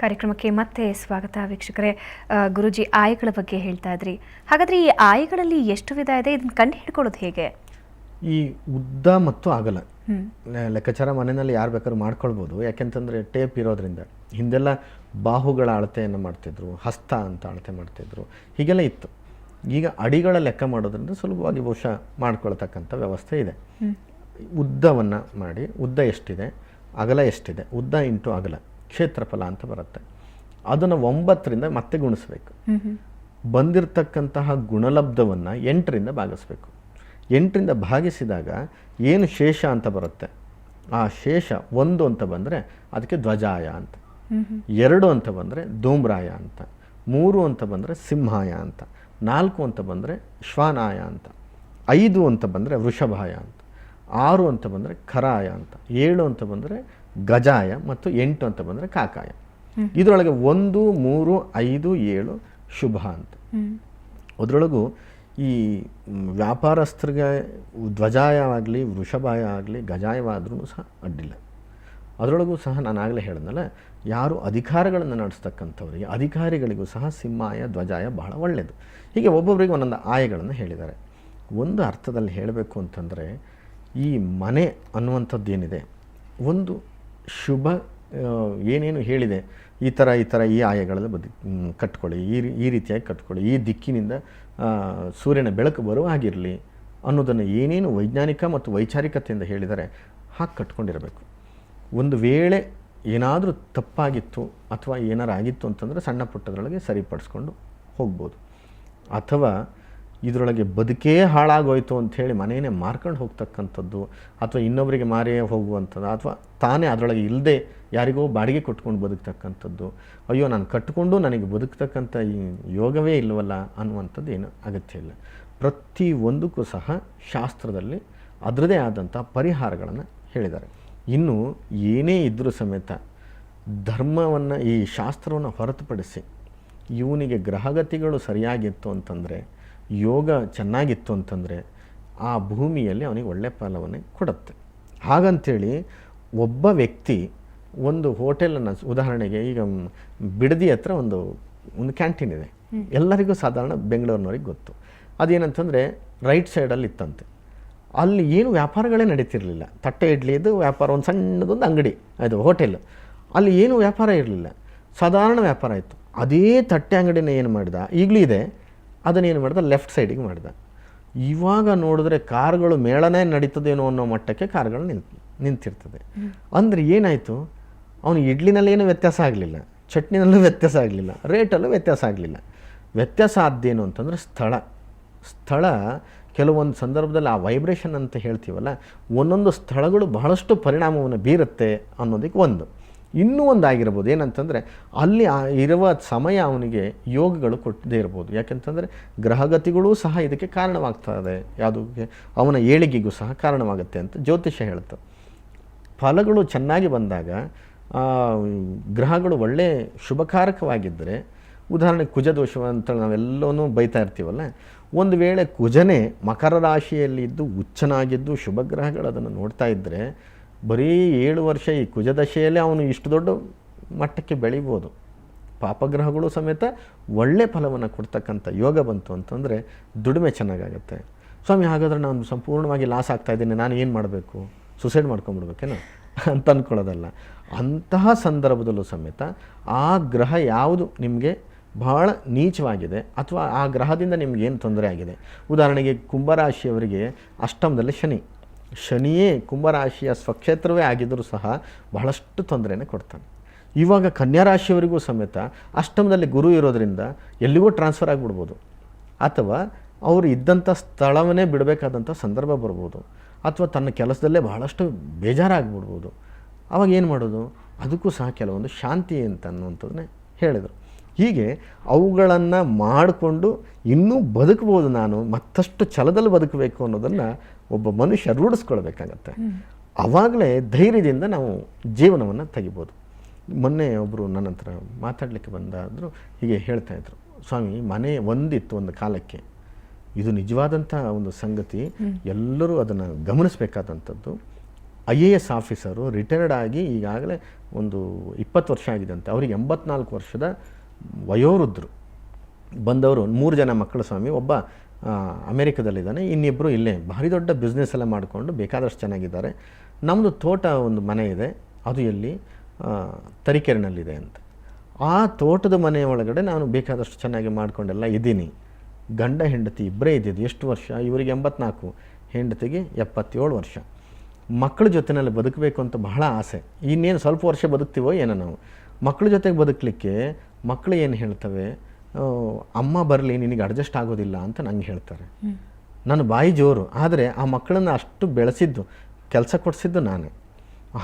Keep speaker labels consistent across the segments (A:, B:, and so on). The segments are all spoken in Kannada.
A: ಕಾರ್ಯಕ್ರಮಕ್ಕೆ ಮತ್ತೆ ಸ್ವಾಗತ ವೀಕ್ಷಕರೇ. ಗುರುಜಿ, ಆಯಗಳ ಬಗ್ಗೆ ಹೇಳ್ತಾ ಇದ್ರಿ. ಹಾಗಾದ್ರೆ ಈ ಆಯಗಳಲ್ಲಿ ಎಷ್ಟು ವಿಧ ಇದೆ, ಇದನ್ನ ಕಂಡು ಹಿಡ್ಕೊಳ್ಳೋದು ಹೇಗೆ?
B: ಈ ಉದ್ದ ಮತ್ತು ಅಗಲ ಲೆಕ್ಕಾಚಾರ ಮನೆಯಲ್ಲಿ ಯಾರು ಬೇಕಾದ್ರೂ ಮಾಡ್ಕೊಳ್ಬೋದು. ಯಾಕೆಂತಂದರೆ ಟೇಪ್ ಇರೋದ್ರಿಂದ. ಹಿಂದೆಲ್ಲ ಬಾಹುಗಳ ಅಳತೆಯನ್ನು ಮಾಡ್ತಿದ್ರು, ಹಸ್ತ ಅಂತ ಅಳತೆ ಮಾಡ್ತಿದ್ರು, ಹೀಗೆಲ್ಲ ಇತ್ತು. ಈಗ ಅಡಿಗಳ ಲೆಕ್ಕ ಮಾಡೋದ್ರಿಂದ ಸುಲಭವಾಗಿ ಬಹುಶಃ ಮಾಡ್ಕೊಳ್ತಕ್ಕಂಥ ವ್ಯವಸ್ಥೆ ಇದೆ. ಉದ್ದವನ್ನು ಮಾಡಿ, ಉದ್ದ ಎಷ್ಟಿದೆ, ಅಗಲ ಎಷ್ಟಿದೆ, ಉದ್ದ ಇಂಟು ಅಗಲ ಕ್ಷೇತ್ರಫಲ ಅಂತ ಬರುತ್ತೆ. ಅದನ್ನು 9ರಿಂದ ಮತ್ತೆ ಗುಣಿಸ್ಬೇಕು. ಬಂದಿರತಕ್ಕಂತಹ ಗುಣಲಬ್ಧವನ್ನು 8ರಿಂದ ಭಾಗಿಸ್ಬೇಕು. 8ರಿಂದ ಭಾಗಿಸಿದಾಗ ಏನು ಶೇಷ ಅಂತ ಬರುತ್ತೆ, ಆ ಶೇಷ 1 ಅಂತ ಬಂದರೆ ಅದಕ್ಕೆ ಧ್ವಜಾಯ ಅಂತ, 2 ಅಂತ ಬಂದರೆ ಧೂಮ್ರಾಯ ಅಂತ, 3 ಅಂತ ಬಂದರೆ ಸಿಂಹಾಯ ಅಂತ, 4 ಅಂತ ಬಂದರೆ ಶ್ವಾನಾಯ ಅಂತ, 5 ಅಂತ ಬಂದರೆ ವೃಷಭಾಯ ಅಂತ, 6 ಅಂತ ಬಂದರೆ ಖರಾಯ ಅಂತ, 7 ಅಂತ ಬಂದರೆ ಗಜಾಯ ಮತ್ತು 8 ಅಂತ ಬಂದರೆ ಕಾಕಾಯ. ಇದರೊಳಗೆ 1, 3, 5, 7 ಶುಭ ಅಂತ. ಅದರೊಳಗೂ ಈ ವ್ಯಾಪಾರಸ್ಥರಿಗೆ ಧ್ವಜಾಯ ಆಗಲಿ, ವೃಷಭಾಯ ಆಗಲಿ, ಗಜಾಯವಾದ್ರೂ ಸಹ ಅಡ್ಡಿಲ್ಲ. ಅದರೊಳಗೂ ಸಹ ನಾನು ಆಗಲೇ ಹೇಳಿದ್ನಲ್ಲ, ಯಾರು ಅಧಿಕಾರಗಳನ್ನು ನಡೆಸ್ತಕ್ಕಂಥವರಿಗೆ, ಅಧಿಕಾರಿಗಳಿಗೂ ಸಹ ಸಿಂಹಾಯ ಧ್ವಜಾಯ ಬಹಳ ಒಳ್ಳೆಯದು. ಹೀಗೆ ಒಬ್ಬೊಬ್ಬರಿಗೆ ಒಂದೊಂದು ಆಯಗಳನ್ನು ಹೇಳಿದ್ದಾರೆ. ಒಂದು ಅರ್ಥದಲ್ಲಿ ಹೇಳಬೇಕು ಅಂತಂದರೆ, ಈ ಮನೆ ಅನ್ನುವಂಥದ್ದೇನಿದೆ, ಒಂದು ಶುಭ ಏನೇನು ಹೇಳಿದೆ, ಈ ಥರ ಈ ಆಯಗಳಲ್ಲಿ ಕಟ್ಕೊಳ್ಳಿ, ಈ ರೀತಿಯಾಗಿ ಕಟ್ಕೊಳ್ಳಿ, ಈ ದಿಕ್ಕಿನಿಂದ ಸೂರ್ಯನ ಬೆಳಕು ಬರುವ ಹಾಗಿರಲಿ ಅನ್ನೋದನ್ನು ಏನೇನು ವೈಜ್ಞಾನಿಕ ಮತ್ತು ವೈಚಾರಿಕತೆಯಿಂದ ಹೇಳಿದರೆ ಹಾಗೆ ಕಟ್ಕೊಂಡಿರಬೇಕು. ಒಂದು ವೇಳೆ ಏನಾದರೂ ತಪ್ಪಾಗಿತ್ತು ಅಥವಾ ಏನಾರು ಆಗಿತ್ತು ಅಂತಂದರೆ ಸಣ್ಣ ಪುಟ್ಟದ್ರೊಳಗೆ ಸರಿಪಡಿಸ್ಕೊಂಡು ಹೋಗ್ಬೋದು. ಅಥವಾ ಇದರೊಳಗೆ ಬದುಕೇ ಹಾಳಾಗೋಯ್ತು ಅಂಥೇಳಿ ಮನೆಯೇ ಮಾರ್ಕೊಂಡು ಹೋಗ್ತಕ್ಕಂಥದ್ದು, ಅಥವಾ ಇನ್ನೊಬ್ಬರಿಗೆ ಮಾರಿಯೇ ಹೋಗುವಂಥದ್ದು, ಅಥವಾ ತಾನೇ ಅದರೊಳಗೆ ಇಲ್ಲದೆ ಯಾರಿಗೋ ಬಾಡಿಗೆ ಕೊಟ್ಕೊಂಡು ಬದುಕ್ತಕ್ಕಂಥದ್ದು, ಅಯ್ಯೋ ನಾನು ಕಟ್ಟಿಕೊಂಡು ನನಗೆ ಬದುಕ್ತಕ್ಕಂಥ ಈ ಯೋಗವೇ ಇಲ್ಲವಲ್ಲ ಅನ್ನುವಂಥದ್ದು ಏನು ಅಗತ್ಯ ಇಲ್ಲ. ಪ್ರತಿಯೊಂದಕ್ಕೂ ಸಹ ಶಾಸ್ತ್ರದಲ್ಲಿ ಅದರದೇ ಆದಂಥ ಪರಿಹಾರಗಳನ್ನು ಹೇಳಿದ್ದಾರೆ. ಇನ್ನು ಏನೇ ಇದ್ದರೂ ಸಮೇತ ಧರ್ಮವನ್ನು, ಈ ಶಾಸ್ತ್ರವನ್ನು ಹೊರತುಪಡಿಸಿ ಇವನಿಗೆ ಗ್ರಹಗತಿಗಳು ಸರಿಯಾಗಿತ್ತು ಅಂತಂದರೆ, ಯೋಗ ಚೆನ್ನಾಗಿತ್ತು ಅಂತಂದರೆ ಆ ಭೂಮಿಯಲ್ಲಿ ಅವನಿಗೆ ಒಳ್ಳೆಯ ಫಲವನ್ನೇ ಕೊಡುತ್ತೆ. ಹಾಗಂತೇಳಿ ಒಬ್ಬ ವ್ಯಕ್ತಿ ಒಂದು ಹೋಟೆಲನ್ನು, ಉದಾಹರಣೆಗೆ ಈಗ ಬಿಡದಿ ಹತ್ರ ಒಂದು ಕ್ಯಾಂಟೀನ್ ಇದೆ, ಎಲ್ಲರಿಗೂ ಸಾಧಾರಣ ಬೆಂಗಳೂರಿನವ್ರಿಗೆ ಗೊತ್ತು. ಅದೇನಂತಂದರೆ ರೈಟ್ ಸೈಡಲ್ಲಿ ಇತ್ತಂತೆ. ಅಲ್ಲಿ ಏನು ವ್ಯಾಪಾರಗಳೇ ನಡೀತಿರಲಿಲ್ಲ. ತಟ್ಟೆ ಇಡ್ಲಿದು ವ್ಯಾಪಾರ, ಒಂದು ಸಣ್ಣದೊಂದು ಅಂಗಡಿ, ಅದು ಹೋಟೆಲ್, ಅಲ್ಲಿ ಏನು ವ್ಯಾಪಾರ ಇರಲಿಲ್ಲ, ಸಾಧಾರಣ ವ್ಯಾಪಾರ ಇತ್ತು. ಅದೇ ತಟ್ಟೆ ಅಂಗಡಿನ ಏನು ಮಾಡಿದ, ಈಗಲೂ ಇದೆ, ಅದನ್ನೇನು ಮಾಡಿದ ಲೆಫ್ಟ್ ಸೈಡಿಗೆ ಮಾಡಿದ. ಇವಾಗ ನೋಡಿದ್ರೆ ಕಾರುಗಳು ಮೇಳನೇ ನಡೀತದೇನೋ ಅನ್ನೋ ಮಟ್ಟಕ್ಕೆ ಕಾರುಗಳು ನಿಂತಿರ್ತದೆ. ಅಂದರೆ ಏನಾಯಿತು, ಅವನು ಇಡ್ಲಿನಲ್ಲೇನು ವ್ಯತ್ಯಾಸ ಆಗಲಿಲ್ಲ, ಚಟ್ನಿನಲ್ಲೂ ವ್ಯತ್ಯಾಸ ಆಗಲಿಲ್ಲ, ರೇಟಲ್ಲೂ ವ್ಯತ್ಯಾಸ ಆಗಲಿಲ್ಲ. ವ್ಯತ್ಯಾಸ ಆದ್ದೇನು ಅಂತಂದರೆ ಸ್ಥಳ ಕೆಲವೊಂದು ಸಂದರ್ಭದಲ್ಲಿ ಆ ವೈಬ್ರೇಷನ್ ಅಂತ ಹೇಳ್ತೀವಲ್ಲ, ಒಂದೊಂದು ಸ್ಥಳಗಳು ಬಹಳಷ್ಟು ಪರಿಣಾಮವನ್ನು ಬೀರುತ್ತೆ ಅನ್ನೋದಕ್ಕೆ ಒಂದು. ಇನ್ನೂ ಒಂದು ಆಗಿರ್ಬೋದು, ಏನಂತಂದರೆ ಅಲ್ಲಿ ಇರುವ ಸಮಯ ಅವನಿಗೆ ಯೋಗಗಳು ಕೊಟ್ಟದೇ ಇರ್ಬೋದು. ಯಾಕೆಂತಂದರೆ ಗ್ರಹಗತಿಗಳೂ ಸಹ ಇದಕ್ಕೆ ಕಾರಣವಾಗ್ತದೆ, ಯಾವುದಕ್ಕೆ ಅವನ ಏಳಿಗೆಗೂ ಸಹ ಕಾರಣವಾಗುತ್ತೆ ಅಂತ ಜ್ಯೋತಿಷ್ಯ ಹೇಳುತ್ತೆ. ಫಲಗಳು ಚೆನ್ನಾಗಿ ಬಂದಾಗ, ಗ್ರಹಗಳು ಒಳ್ಳೆ ಶುಭಕಾರಕವಾಗಿದ್ದರೆ, ಉದಾಹರಣೆ ಕುಜದೋಷ ಅಂತ ನಾವೆಲ್ಲವೂ ಬೈತಾ ಇರ್ತೀವಲ್ಲ, ಒಂದು ವೇಳೆ ಕುಜನೇ ಮಕರ ರಾಶಿಯಲ್ಲಿದ್ದು ಉಚ್ಚನಾಗಿದ್ದು ಶುಭಗ್ರಹಗಳು ಅದನ್ನು ನೋಡ್ತಾ ಇದ್ದರೆ, ಬರೀ 7 ವರ್ಷ ಈ ಕುಜದಶೆಯಲ್ಲೇ ಅವನು ಇಷ್ಟು ದೊಡ್ಡ ಮಟ್ಟಕ್ಕೆ ಬೆಳಿಬೋದು. ಪಾಪಗ್ರಹಗಳು ಸಮೇತ ಒಳ್ಳೆ ಫಲವನ್ನು ಕೊಡ್ತಕ್ಕಂಥ ಯೋಗ ಬಂತು ಅಂತಂದರೆ ದುಡಿಮೆ ಚೆನ್ನಾಗಾಗತ್ತೆ. ಸ್ವಾಮಿ, ಹಾಗಾದರೆ ನಾನು ಸಂಪೂರ್ಣವಾಗಿ ಲಾಸ್ ಆಗ್ತಾಯಿದ್ದೀನಿ, ನಾನು ಏನು ಮಾಡಬೇಕು, ಸುಸೈಡ್ ಮಾಡ್ಕೊಂಬಿಡ್ಬೇಕೇನೋ ಅಂತ ಅಂದ್ಕೊಳ್ಳೋದಲ್ಲ. ಅಂತಹ ಸಂದರ್ಭದಲ್ಲೂ ಸಮೇತ ಆ ಗ್ರಹ ಯಾವುದು ನಿಮಗೆ ಬಹಳ ನೀಚವಾಗಿದೆ ಅಥವಾ ಆ ಗ್ರಹದಿಂದ ನಿಮಗೇನು ತೊಂದರೆ ಆಗಿದೆ, ಉದಾಹರಣೆಗೆ ಕುಂಭರಾಶಿಯವರಿಗೆ ಅಷ್ಟಮದಲ್ಲಿ ಶನಿಯೇ ಕುಂಭರಾಶಿಯ ಸ್ವಕ್ಷೇತ್ರವೇ ಆಗಿದ್ದರೂ ಸಹ ಬಹಳಷ್ಟು ತೊಂದರೆನೇ ಕೊಡ್ತಾನೆ. ಇವಾಗ ಕನ್ಯಾ ರಾಶಿಯವರಿಗೂ ಸಮೇತ ಅಷ್ಟಮದಲ್ಲಿ ಗುರು ಇರೋದರಿಂದ ಎಲ್ಲಿಗೂ ಟ್ರಾನ್ಸ್ಫರ್ ಆಗಿಬಿಡ್ಬೋದು, ಅಥವಾ ಅವರು ಇದ್ದಂಥ ಸ್ಥಳವನ್ನೇ ಬಿಡಬೇಕಾದಂಥ ಸಂದರ್ಭ ಬರ್ಬೋದು, ಅಥವಾ ತನ್ನ ಕೆಲಸದಲ್ಲೇ ಬಹಳಷ್ಟು ಬೇಜಾರಾಗಿಬಿಡ್ಬೋದು. ಆವಾಗ ಏನು ಮಾಡೋದು, ಅದಕ್ಕೂ ಸಹ ಕೆಲವೊಂದು ಶಾಂತಿ ಅಂತ ಅನ್ನುವಂಥದ್ದನ್ನೇ ಹೇಳಿದರು. ಹೀಗೆ ಅವುಗಳನ್ನು ಮಾಡಿಕೊಂಡು ಇನ್ನೂ ಬದುಕ್ಬೋದು, ನಾನು ಮತ್ತಷ್ಟು ಛಲದಲ್ಲಿ ಬದುಕಬೇಕು ಅನ್ನೋದನ್ನು ಒಬ್ಬ ಮನುಷ್ಯ ರೂಢಿಸ್ಕೊಳ್ಬೇಕಾಗತ್ತೆ. ಆವಾಗಲೇ ಧೈರ್ಯದಿಂದ ನಾವು ಜೀವನವನ್ನು ತೆಗಿಬೋದು. ಮೊನ್ನೆ ಒಬ್ಬರು ನನ್ನ ಹತ್ರ ಮಾತಾಡಲಿಕ್ಕೆ ಬಂದಾದರೂ ಹೀಗೆ ಹೇಳ್ತಾಯಿದ್ರು, ಸ್ವಾಮಿ ಮನೆ ಒಂದಿತ್ತು ಒಂದು ಕಾಲಕ್ಕೆ, ಇದು ನಿಜವಾದಂಥ ಒಂದು ಸಂಗತಿ, ಎಲ್ಲರೂ ಅದನ್ನು ಗಮನಿಸಬೇಕಾದಂಥದ್ದು. IAS ಆಫೀಸರು ರಿಟೈರ್ಡ್ ಆಗಿ ಈಗಾಗಲೇ ಒಂದು 20 ವರ್ಷ ಆಗಿದಂತೆ. ಅವ್ರಿಗೆ 84 ವರ್ಷದ ವಯೋವೃದ್ಧರು ಬಂದವರು. 3 ಜನ ಮಕ್ಕಳು ಸ್ವಾಮಿ. ಒಬ್ಬ ಅಮೇರಿಕದಲ್ಲಿದ್ದಾನೆ, ಇನ್ನಿಬ್ಬರು ಇಲ್ಲೇ ಭಾರಿ ದೊಡ್ಡ ಬಿಸ್ನೆಸ್ ಎಲ್ಲ ಮಾಡಿಕೊಂಡು ಬೇಕಾದಷ್ಟು ಚೆನ್ನಾಗಿದ್ದಾರೆ. ನಮ್ಮದು ತೋಟ ಒಂದು ಮನೆ ಇದೆ, ಅದು ಎಲ್ಲಿ ತರೀಕೆರೆನಲ್ಲಿದೆ ಅಂತ. ಆ ತೋಟದ ಮನೆಯ ಒಳಗಡೆ ನಾನು ಬೇಕಾದಷ್ಟು ಚೆನ್ನಾಗಿ ಮಾಡಿಕೊಂಡೆಲ್ಲ ಇದ್ದೀನಿ. ಗಂಡ ಹೆಂಡತಿ ಇಬ್ಬರೇ ಇದ್ದಿದ್ದು. ಎಷ್ಟು ವರ್ಷ? ಇವರಿಗೆ 84, ಹೆಂಡತಿಗೆ 77 ವರ್ಷ. ಮಕ್ಕಳ ಜೊತೆಯಲ್ಲಿ ಬದುಕಬೇಕು ಅಂತ ಬಹಳ ಆಸೆ. ಇನ್ನೇನು ಸ್ವಲ್ಪ ವರ್ಷ ಬದುಕ್ತೀವೋ ಏನೋ ನಾವು. ಮಕ್ಕಳ ಜೊತೆಗೆ ಬದುಕಲಿಕ್ಕೆ ಮಕ್ಕಳು ಏನು ಹೇಳ್ತವೆ, ಅಮ್ಮ ಬರಲಿ ನಿನಗೆ ಅಡ್ಜಸ್ಟ್ ಆಗೋದಿಲ್ಲ ಅಂತ ನಂಗೆ ಹೇಳ್ತಾರೆ. ನನ್ನ ಬಾಯಿ ಜೋರು, ಆದರೆ ಆ ಮಕ್ಕಳನ್ನು ಅಷ್ಟು ಬೆಳೆಸಿದ್ದು, ಕೆಲಸ ಕೊಡಿಸಿದ್ದು ನಾನೇ.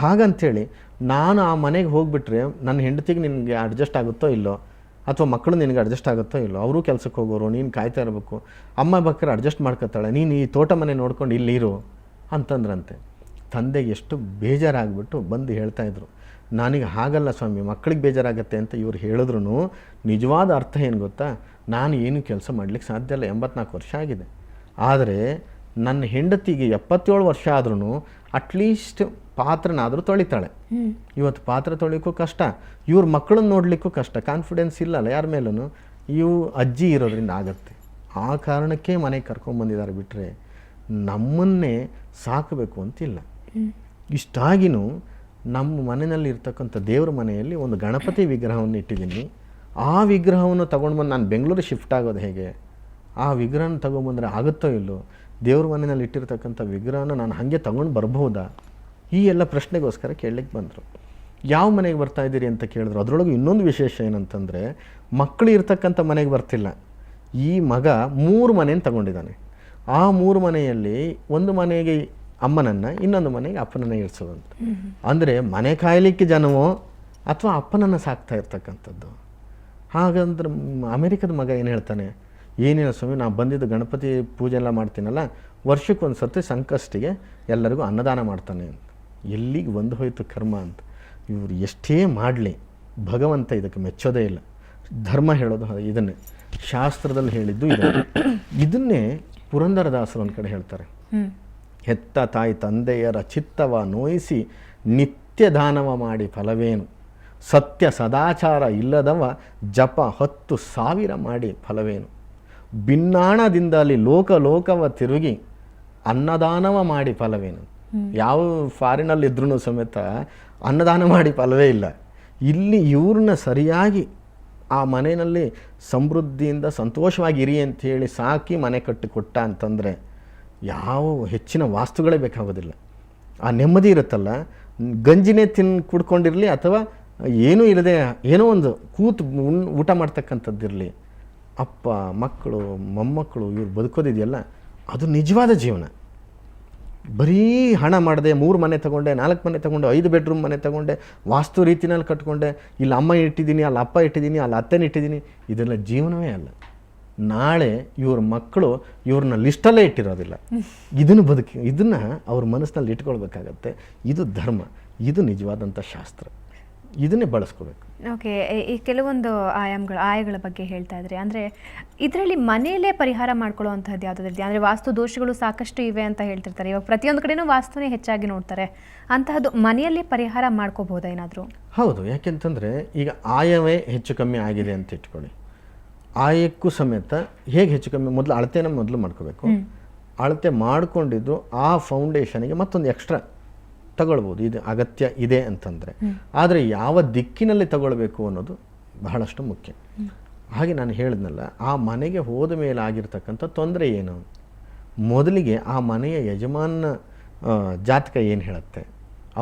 B: ಹಾಗಂತೇಳಿ ನಾನು ಆ ಮನೆಗೆ ಹೋಗಿಬಿಟ್ರೆ ನನ್ನ ಹೆಂಡತಿಗೆ ನಿನಗೆ ಅಡ್ಜಸ್ಟ್ ಆಗುತ್ತೋ ಇಲ್ಲೋ, ಅಥವಾ ಮಕ್ಕಳು ನಿನಗೆ ಅಡ್ಜಸ್ಟ್ ಆಗುತ್ತೋ ಇಲ್ಲೋ, ಅವರು ಕೆಲಸಕ್ಕೆ ಹೋಗೋರು, ನೀನು ಕಾಯ್ತಾ ಇರಬೇಕು. ಅಮ್ಮ ಬೇಕಾದ್ರೆ ಅಡ್ಜಸ್ಟ್ ಮಾಡ್ಕೊತಾಳೆ, ನೀನು ಈ ತೋಟ ಮನೆ ನೋಡ್ಕೊಂಡು ಇಲ್ಲಿರು ಅಂತಂದ್ರಂತೆ. ತಂದೆಗೆ ಎಷ್ಟು ಬೇಜಾರಾಗ್ಬಿಟ್ಟು ಬಂದು ಹೇಳ್ತಾಯಿದ್ರು, ನನಗೆ ಹಾಗಲ್ಲ ಸ್ವಾಮಿ, ಮಕ್ಕಳಿಗೆ ಬೇಜಾರಾಗತ್ತೆ ಅಂತ ಇವ್ರು ಹೇಳಿದ್ರು ನಿಜವಾದ ಅರ್ಥ ಏನು ಗೊತ್ತಾ, ನಾನು ಏನು ಕೆಲಸ ಮಾಡಲಿಕ್ಕೆ ಸಾಧ್ಯ ಇಲ್ಲ, 84 ವರ್ಷ ಆಗಿದೆ. ಆದರೆ ನನ್ನ ಹೆಂಡತಿಗೆ 77 ವರ್ಷ ಆದ್ರೂ ಅಟ್ಲೀಸ್ಟ್ ಪಾತ್ರನಾದರೂ ತೊಳಿತಾಳೆ. ಇವತ್ತು ಪಾತ್ರ ತೊಳಿಕ್ಕೂ ಕಷ್ಟ, ಇವ್ರ ಮಕ್ಕಳನ್ನ ನೋಡಲಿಕ್ಕೂ ಕಷ್ಟ, ಕಾನ್ಫಿಡೆನ್ಸ್ ಇಲ್ಲಲ್ಲ ಯಾರ ಮೇಲೂ. ಇವು ಅಜ್ಜಿ ಇರೋದ್ರಿಂದ ಆಗತ್ತೆ. ಆ ಕಾರಣಕ್ಕೆ ಮನೆಗೆ ಕರ್ಕೊಂಡ್ಬಂದಿದ್ದಾರೆ, ಬಿಟ್ಟರೆ ನಮ್ಮನ್ನೇ ಸಾಕಬೇಕು ಅಂತಿಲ್ಲ. ಇಷ್ಟಾಗಿನೂ ನಮ್ಮ ಮನೆಯಲ್ಲಿ ಇರ್ತಕ್ಕಂಥ ದೇವ್ರ ಮನೆಯಲ್ಲಿ ಒಂದು ಗಣಪತಿ ವಿಗ್ರಹವನ್ನು ಇಟ್ಟಿದ್ದೀನಿ. ಆ ವಿಗ್ರಹವನ್ನು ತೊಗೊಂಡು ಬಂದು ನಾನು ಬೆಂಗಳೂರು ಶಿಫ್ಟ್ ಆಗೋದು ಹೇಗೆ? ಆ ವಿಗ್ರಹನ ತೊಗೊಂಬಂದರೆ ಆಗುತ್ತೋ ಇಲ್ಲೋ? ದೇವ್ರ ಮನೆಯಲ್ಲಿ ಇಟ್ಟಿರ್ತಕ್ಕಂಥ ವಿಗ್ರಹನ ನಾನು ಹಾಗೆ ತೊಗೊಂಡು ಬರ್ಬೋದಾ? ಈ ಎಲ್ಲ ಪ್ರಶ್ನೆಗೋಸ್ಕರ ಕೇಳಲಿಕ್ಕೆ ಬಂದರು. ಯಾವ ಮನೆಗೆ ಬರ್ತಾ ಇದ್ದೀರಿ ಅಂತ ಕೇಳಿದ್ರು. ಅದರೊಳಗೆ ಇನ್ನೊಂದು ವಿಶೇಷ ಏನಂತಂದರೆ, ಮಕ್ಕಳು ಇರ್ತಕ್ಕಂಥ ಮನೆಗೆ ಬರ್ತಿಲ್ಲ. ಈ ಮಗ 3 ಮನೆಯನ್ನು ತಗೊಂಡಿದ್ದಾನೆ. ಆ 3 ಮನೆಯಲ್ಲಿ ಒಂದು ಮನೆಗೆ ಅಮ್ಮನನ್ನು, ಇನ್ನೊಂದು ಮನೆಗೆ ಅಪ್ಪನನ್ನು ಇರಿಸೋದಂತ. ಅಂದರೆ ಮನೆ ಕಾಯಲಿಕ್ಕೆ ಜನವೋ ಅಥವಾ ಅಪ್ಪನನ್ನು ಸಾಕ್ತಾ ಇರ್ತಕ್ಕಂಥದ್ದು. ಹಾಗಂದ್ರೆ ಅಮೇರಿಕದ ಮಗ ಏನು ಹೇಳ್ತಾನೆ, ಏನಿಲ್ಲ ಸ್ವಾಮಿ, ನಾನು ಬಂದಿದ್ದು ಗಣಪತಿ ಪೂಜೆ ಎಲ್ಲ ಮಾಡ್ತೀನಲ್ಲ, ವರ್ಷಕ್ಕೊಂದು ಸರ್ತಿ ಸಂಕಷ್ಟಿಗೆ ಎಲ್ಲರಿಗೂ ಅನ್ನದಾನ ಮಾಡ್ತಾನೆ ಅಂತ. ಎಲ್ಲಿಗೆ ಬಂದು ಹೋಯ್ತು ಕರ್ಮ ಅಂತ. ಇವರು ಎಷ್ಟೇ ಮಾಡಲಿ ಭಗವಂತ ಇದಕ್ಕೆ ಮೆಚ್ಚೋದೇ ಇಲ್ಲ. ಧರ್ಮ ಹೇಳೋದು ಇದನ್ನೇ, ಶಾಸ್ತ್ರದಲ್ಲಿ ಹೇಳಿದ್ದು ಇದನ್ನೇ ಪುರಂದರದಾಸರು ಒಂದು ಕಡೆ ಹೇಳ್ತಾರೆ. ಹೆತ್ತ ತಾಯಿ ತಂದೆಯರ ಚಿತ್ತವ ನೋಯಿಸಿ ನಿತ್ಯ ದಾನವ ಮಾಡಿ ಫಲವೇನು, ಸತ್ಯ ಸದಾಚಾರ ಇಲ್ಲದವ ಜಪ 10,000 ಮಾಡಿ ಫಲವೇನು, ಭಿನ್ನಾಣದಿಂದಲಿ ಲೋಕವ ತಿರುಗಿ ಅನ್ನದಾನವ ಮಾಡಿ ಫಲವೇನು. ಯಾವ ಫಾರಿನಲ್ಲಿದ್ರೂ ಸಮೇತ ಅನ್ನದಾನ ಮಾಡಿ ಫಲವೇ ಇಲ್ಲ. ಇಲ್ಲಿ ಇವ್ರನ್ನ ಸರಿಯಾಗಿ ಆ ಮನೆಯಲ್ಲಿ ಸಮೃದ್ಧಿಯಿಂದ ಸಂತೋಷವಾಗಿ ಇರಿ ಅಂಥೇಳಿ ಸಾಕಿ ಮನೆ ಕಟ್ಟಿಕೊಟ್ಟ ಅಂತಂದರೆ ಯಾವ ಹೆಚ್ಚಿನ ವಾಸ್ತುಗಳೇ ಬೇಕಾಗೋದಿಲ್ಲ. ಆ ನೆಮ್ಮದಿ ಇರುತ್ತಲ್ಲ, ಗಂಜಿನೇ ಕುಡ್ಕೊಂಡಿರಲಿ ಅಥವಾ ಏನೂ ಇಲ್ಲದೆ ಏನೋ ಒಂದು ಕೂತು ಊಟ ಮಾಡ್ತಕ್ಕಂಥದ್ದಿರಲಿ, ಅಪ್ಪ ಮಕ್ಕಳು ಮೊಮ್ಮಕ್ಕಳು ಇವ್ರು ಬದುಕೋದಿದೆಯಲ್ಲ, ಅದು ನಿಜವಾದ ಜೀವನ. ಬರೀ ಹಣ ಮಾಡಿದೆ, 3 ಮನೆ ತಗೊಂಡೆ, 4 ಮನೆ ತಗೊಂಡೆ, 5 ಬೆಡ್ರೂಮ್ ಮನೆ ತಗೊಂಡೆ, ವಾಸ್ತು ರೀತಿನಲ್ಲಿ ಕಟ್ಕೊಂಡೆ, ಇಲ್ಲಿ ಅಮ್ಮ ಇಟ್ಟಿದ್ದೀನಿ, ಅಲ್ಲಿ ಅಪ್ಪ ಇಟ್ಟಿದ್ದೀನಿ, ಅಲ್ಲಿ ಅತ್ತೆನ ಇಟ್ಟಿದ್ದೀನಿ, ಇದೆಲ್ಲ ಜೀವನವೇ ಅಲ್ಲ. ನಾಳೆ ಇವ್ರ ಮಕ್ಕಳು ಇವ್ರನ್ನ ಲಿಸ್ಟಲ್ಲೇ ಇಟ್ಟಿರೋದಿಲ್ಲ. ಇದನ್ನು ಅವ್ರ ಮನಸ್ಸಿನಲ್ಲಿ ಇಟ್ಕೊಳ್ಬೇಕಾಗತ್ತೆ. ಇದು ಧರ್ಮ, ಇದು ನಿಜವಾದಂಥ ಶಾಸ್ತ್ರ, ಇದನ್ನೇ ಬಳಸ್ಕೋಬೇಕು.
A: ಓಕೆ, ಈ ಕೆಲವೊಂದು ಆಯಗಳ ಬಗ್ಗೆ ಹೇಳ್ತಾ ಇದ್ರಿ. ಅಂದರೆ ಇದರಲ್ಲಿ ಮನೆಯಲ್ಲೇ ಪರಿಹಾರ ಮಾಡ್ಕೊಳ್ಳೋವಂಥದ್ದು ಯಾವುದಾದ್ರೂ, ಅಂದರೆ ವಾಸ್ತು ದೋಷಗಳು ಸಾಕಷ್ಟು ಇವೆ ಅಂತ ಹೇಳ್ತಿರ್ತಾರೆ. ಇವಾಗ ಪ್ರತಿಯೊಂದು ಕಡೆನೂ ವಾಸ್ತುನೇ ಹೆಚ್ಚಾಗಿ ನೋಡ್ತಾರೆ. ಅಂತಹದ್ದು ಮನೆಯಲ್ಲೇ ಪರಿಹಾರ ಮಾಡ್ಕೋಬೋದಾ ಏನಾದರೂ?
B: ಹೌದು, ಯಾಕೆಂತಂದರೆ ಈಗ ಆಯವೇ ಹೆಚ್ಚು ಕಮ್ಮಿ ಆಗಿದೆ ಅಂತ ಇಟ್ಕೊಳ್ಳಿ. ಆಯಕ್ಕೂ ಸಮೇತ ಹೇಗೆ ಹೆಚ್ಚು ಕಮ್ಮಿ, ಮೊದಲು ಅಳತೆನ ಮಾಡ್ಕೋಬೇಕು. ಅಳತೆ ಮಾಡಿಕೊಂಡಿದ್ದು ಆ ಫೌಂಡೇಶನ್ಗೆ ಮತ್ತೊಂದು ಎಕ್ಸ್ಟ್ರಾ ತಗೊಳ್ಬೋದು, ಇದು ಅಗತ್ಯ ಇದೆ ಅಂತಂದರೆ. ಆದರೆ ಯಾವ ದಿಕ್ಕಿನಲ್ಲಿ ತಗೊಳ್ಬೇಕು ಅನ್ನೋದು ಬಹಳಷ್ಟು ಮುಖ್ಯ. ಹಾಗೆ ನಾನು ಹೇಳಿದ್ನಲ್ಲ, ಆ ಮನೆಗೆ ಹೋದ ಮೇಲೆ ಆಗಿರ್ತಕ್ಕಂಥ ತೊಂದರೆ ಏನು, ಮೊದಲಿಗೆ ಆ ಮನೆಯ ಯಜಮಾನ ಜಾತಕ ಏನು ಹೇಳುತ್ತೆ,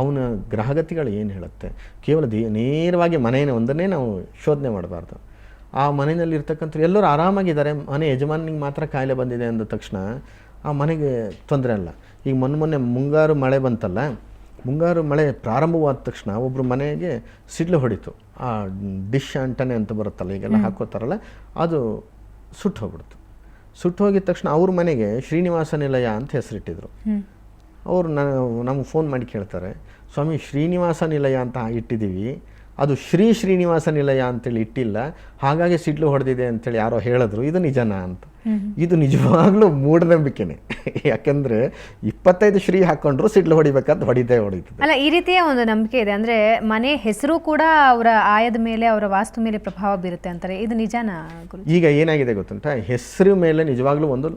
B: ಅವನ ಗ್ರಹಗತಿಗಳು ಏನು ಹೇಳುತ್ತೆ. ಕೇವಲ ನೇರವಾಗಿ ಮನೆಯನ್ನು ಒಂದನ್ನೇ ನಾವು ಶೋಧನೆ ಮಾಡಬಾರ್ದು. ಆ ಮನೆಯಲ್ಲಿ ಇರ್ತಕ್ಕಂಥ ಎಲ್ಲರೂ ಆರಾಮಾಗಿದ್ದಾರೆ, ಮನೆ ಯಜಮಾನಿಗೆ ಮಾತ್ರ ಕಾಯಿಲೆ ಬಂದಿದೆ ಅಂದ ತಕ್ಷಣ ಆ ಮನೆಗೆ ತೊಂದರೆ ಅಲ್ಲ. ಈಗ ಮೊನ್ನೆ ಮುಂಗಾರು ಮಳೆ ಬಂತಲ್ಲ, ಮುಂಗಾರು ಮಳೆ ಪ್ರಾರಂಭವಾದ ತಕ್ಷಣ ಒಬ್ಬರು ಮನೆಗೆ ಸಿಡ್ಲು ಹೊಡಿತು. ಆ ಡಿಶ್ ಅಂಟನೆ ಅಂತ ಬರುತ್ತಲ್ಲ ಈಗೆಲ್ಲ ಹಾಕೋತಾರಲ್ಲ, ಅದು ಸುಟ್ಟು ಹೋಗ್ಬಿಡ್ತು. ಸುಟ್ಟು ಹೋಗಿದ ತಕ್ಷಣ ಅವ್ರ ಮನೆಗೆ ಶ್ರೀನಿವಾಸ ನಿಲಯ ಅಂತ ಹೆಸರಿಟ್ಟಿದ್ರು. ಅವರು ನಮಗೆ ಫೋನ್ ಮಾಡಿ ಕೇಳ್ತಾರೆ, ಸ್ವಾಮಿ ಶ್ರೀನಿವಾಸ ನಿಲಯ ಅಂತ ಇಟ್ಟಿದ್ದೀವಿ, ಅದು ಶ್ರೀನಿವಾಸ ನಿಲಯ ಅಂತೇಳಿ ಇಟ್ಟಿಲ್ಲ, ಹಾಗಾಗಿ ಸಿಡ್ಲು ಹೊಡೆದಿದೆ ಅಂತೇಳಿ ಯಾರೋ ಹೇಳಿದ್ರು, ಇದು ನಿಜನಾ ಅಂತ. ಇದು ನಿಜವಾಗ್ಲೂ ಮೂಢನಂಬಿಕೆನೆ. ಯಾಕಂದ್ರೆ 25 ಶ್ರೀ ಹಾಕೊಂಡ್ರು ಸಿಡ್ಲು ಹೊಡಿಬೇಕಾದ್ ಹೊಡಿತದೆ.
A: ಅಲ್ಲ, ಈ ರೀತಿಯ ಒಂದು ನಂಬಿಕೆ ಇದೆ. ಅಂದ್ರೆ ಮನೆ ಹೆಸರು ಕೂಡ ಅವರ ಆಯದ ಮೇಲೆ, ಅವರ ವಾಸ್ತು ಮೇಲೆ ಪ್ರಭಾವ ಬೀರುತ್ತೆ ಅಂತಾರೆ. ಇದು ನಿಜಾನಾ ಗುರು?
B: ಈಗ ಏನಾಗಿದೆ ಗೊತ್ತುಂಟ, ಹೆಸರು ಮೇಲೆ ನಿಜವಾಗ್ಲೂ ಒಂದು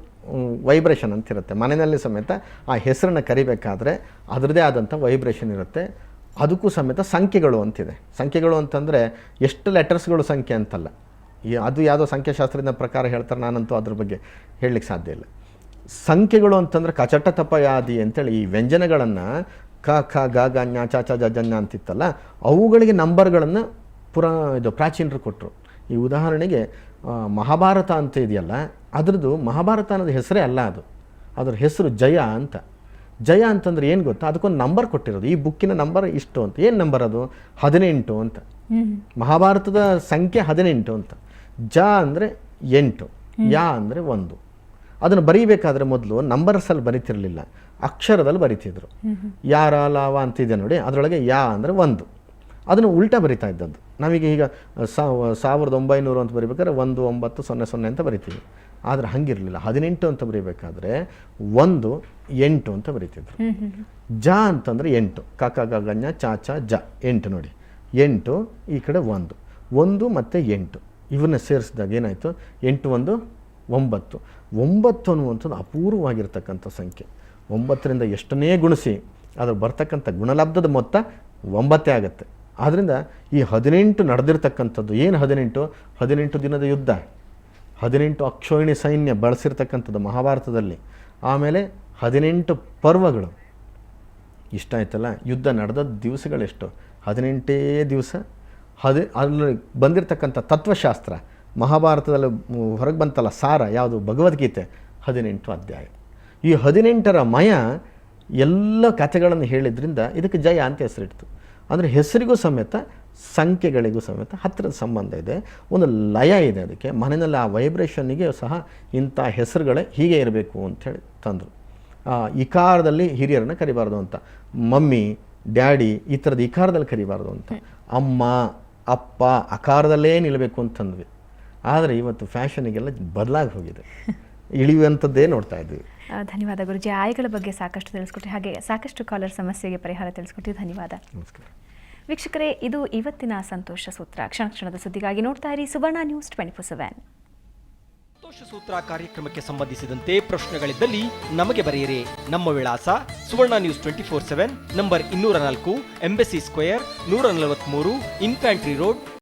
B: ವೈಬ್ರೇಷನ್ ಅಂತಿರುತ್ತೆ. ಮನೆಯಲ್ಲಿ ಸಮೇತ ಆ ಹೆಸರನ್ನ ಕರಿಬೇಕಾದ್ರೆ ಅದರದೇ ಆದಂಥ ವೈಬ್ರೇಷನ್ ಇರುತ್ತೆ. ಅದಕ್ಕೂ ಸಮೇತ ಸಂಖ್ಯೆಗಳು ಅಂತಿದೆ. ಸಂಖ್ಯೆಗಳು ಅಂತಂದರೆ ಎಷ್ಟು ಲೆಟರ್ಸ್ಗಳು ಸಂಖ್ಯೆ ಅಂತಲ್ಲ, ಅದು ಯಾವುದೋ ಸಂಖ್ಯಾಶಾಸ್ತ್ರದ ಪ್ರಕಾರ ಹೇಳ್ತಾರೆ, ನಾನಂತೂ ಅದ್ರ ಬಗ್ಗೆ ಹೇಳಲಿಕ್ಕೆ ಸಾಧ್ಯ ಇಲ್ಲ. ಸಂಖ್ಯೆಗಳು ಅಂತಂದರೆ ಕಚಟ ತಪ ಯಾದಿ ಅಂತೇಳಿ ಈ ವ್ಯಂಜನಗಳನ್ನು ಕ ಖ ಗ ಗ ಞ ಚ ಚ ಜ ಜ ಅಂತಿತ್ತಲ್ಲ, ಅವುಗಳಿಗೆ ನಂಬರ್ಗಳನ್ನು ಪ್ರಾಚೀನರು ಕೊಟ್ಟರು. ಈ ಉದಾಹರಣೆಗೆ ಮಹಾಭಾರತ ಅಂತ ಇದೆಯಲ್ಲ, ಅದರದ್ದು ಮಹಾಭಾರತ ಅನ್ನೋದು ಹೆಸರೇ ಅಲ್ಲ, ಅದ್ರ ಹೆಸರು ಜಯ ಅಂತ. ಜಯ ಅಂತಂದ್ರೆ ಏನು ಗೊತ್ತಾ, ಅದಕ್ಕೊಂದು ನಂಬರ್ ಕೊಟ್ಟಿರೋದು. ಈ ಬುಕ್ಕಿನ ನಂಬರ್ ಇಷ್ಟು ಅಂತ. ಏನು ನಂಬರ್ ಅದು? 18 ಅಂತ. ಮಹಾಭಾರತದ ಸಂಖ್ಯೆ 18 ಅಂತ. ಜ ಅಂದರೆ 8, ಯಾ ಅಂದರೆ 1. ಅದನ್ನು ಬರೀಬೇಕಾದ್ರೆ ಮೊದಲು ನಂಬರ್ಸಲ್ಲಿ ಬರೀತಿರಲಿಲ್ಲ, ಅಕ್ಷರದಲ್ಲಿ ಬರಿತಿದ್ರು. ಯಾರ ಲಾವ ಅಂತಿದೆ ನೋಡಿ, ಅದರೊಳಗೆ ಯಾ ಅಂದರೆ 1. ಅದನ್ನು ಉಲ್ಟಾ ಬರಿತಾ ಇದ್ದದ್ದು. ನಾವೀಗ 1900 ಅಂತ ಬರಿಬೇಕಾದ್ರೆ 1900 ಅಂತ ಬರಿತೀವಿ. ಆದರೆ ಹಂಗಿರಲಿಲ್ಲ. 18 ಅಂತ ಬರೀಬೇಕಾದ್ರೆ 1 8 ಅಂತ ಬರೀತಿದ್ರು. ಜ ಅಂತಂದರೆ 8, ಕ ಕ ಗ ಗ ಞ ಚ ಚ ಜ 8 ನೋಡಿ. 8 ಈ ಕಡೆ 1 ಮತ್ತು 8 ಇವನ್ನ ಸೇರಿಸಿದಾಗ ಏನಾಯಿತು? 8 1 9. 9 ಅನ್ನುವಂಥದ್ದು ಅಪೂರ್ವವಾಗಿರ್ತಕ್ಕಂಥ ಸಂಖ್ಯೆ. 9ರಿಂದ ಎಷ್ಟನ್ನೇ ಗುಣಿಸಿ ಅದ್ರ ಬರ್ತಕ್ಕಂಥ ಗುಣಲಬ್ಧದ ಮೊತ್ತ 9 ಆಗುತ್ತೆ. ಆದ್ದರಿಂದ ಈ 18 ನಡೆದಿರ್ತಕ್ಕಂಥದ್ದು ಏನು? 18 ದಿನದ ಯುದ್ಧ, 18 ಅಕ್ಷೋಹಿಣಿ ಸೈನ್ಯ ಬಳಸಿರ್ತಕ್ಕಂಥದ್ದು ಮಹಾಭಾರತದಲ್ಲಿ. ಆಮೇಲೆ 18 ಪರ್ವಗಳು. ಇಷ್ಟ ಆಯ್ತಲ್ಲ, ಯುದ್ಧ ನಡೆದ ದಿವಸಗಳೆಷ್ಟು? 18 ದಿವಸ. ಅಲ್ಲಿ ಬಂದಿರತಕ್ಕಂಥ ತತ್ವಶಾಸ್ತ್ರ ಮಹಾಭಾರತದಲ್ಲಿ ಹೊರಗೆ ಬಂತಲ್ಲ ಸಾರ, ಯಾವುದು? ಭಗವದ್ಗೀತೆ. 18 ಅಧ್ಯಾಯ. ಈ 18ರ ಮಯ ಎಲ್ಲ ಕಥೆಗಳನ್ನು ಹೇಳಿದ್ರಿಂದ ಇದಕ್ಕೆ ಜಯ ಅಂತ ಹೆಸರಿಡ್ತು. ಅಂದರೆ ಹೆಸರಿಗೂ ಸಮೇತ ಸಂಖ್ಯೆಗಳಿಗೂ ಸಮೇತ ಹತ್ತಿರದ ಸಂಬಂಧ ಇದೆ, ಒಂದು ಲಯ ಇದೆ ಅದಕ್ಕೆ. ಮನೆಯಲ್ಲಿ ಆ ವೈಬ್ರೇಷನ್ನಿಗೆ ಸಹ ಇಂಥ ಹೆಸರುಗಳೇ ಹೀಗೆ ಇರಬೇಕು ಅಂಥೇಳಿ ತಂದರು. ಇಕಾರದಲ್ಲಿ ಹಿರಿಯರನ್ನ ಕರಿಬಾರ್ದು ಅಂತ, ಮಮ್ಮಿ ಡ್ಯಾಡಿ ಈ ಥರದ್ದು ಇಕಾರದಲ್ಲಿ ಕರಿಬಾರ್ದು ಅಂತ, ಅಮ್ಮ ಅಪ್ಪ ಅಕಾರದಲ್ಲೇ ನಿಲ್ಲಬೇಕು ಅಂತಂದ್ವಿ. ಆದರೆ ಇವತ್ತು ಫ್ಯಾಷನಿಗೆಲ್ಲ ಬದಲಾಗಿ ಹೋಗಿದೆ, ಇಳಿಯುವಂಥದ್ದೇ ನೋಡ್ತಾ ಇದ್ವಿ.
A: ಧನ್ಯವಾದ ಗುರುಜಿ. ಆಯ್ಗಳ ಬಗ್ಗೆ ಸಾಕಷ್ಟು ತಿಳಿಸ್ಕೊಟ್ರಿ, ಹಾಗೆ ಸಾಕಷ್ಟು ಕಾಲರ್ ಸಮಸ್ಯೆಗೆ ಪರಿಹಾರ ತಿಳಿಸ್ಕೊಟ್ರಿ. ಧನ್ಯವಾದ.
B: ನಮಸ್ಕಾರ
A: ವೀಕ್ಷಕರೇ, ಇದು ಇವತ್ತಿನ ಸಂತೋಷ ಸೂತ್ರ. ಕ್ಷಣ ಕ್ಷಣದ ಸುದ್ದಿಗಾಗಿ ನೋಡ್ತಾ ಇರಿ ಸುವರ್ಣ ನ್ಯೂಸ್ 24/7.
C: ಸಂತೋಷ ಸೂತ್ರ ಕಾರ್ಯಕ್ರಮಕ್ಕೆ ಸಂಬಂಧಿಸಿದಂತೆ ಪ್ರಶ್ನೆಗಳಿದ್ದಲ್ಲಿ ನಮಗೆ ಬರೆಯಿರಿ. ನಮ್ಮ ವಿಳಾಸ Suvarna news 24/7, number 204, embassy square, 143, infantry road,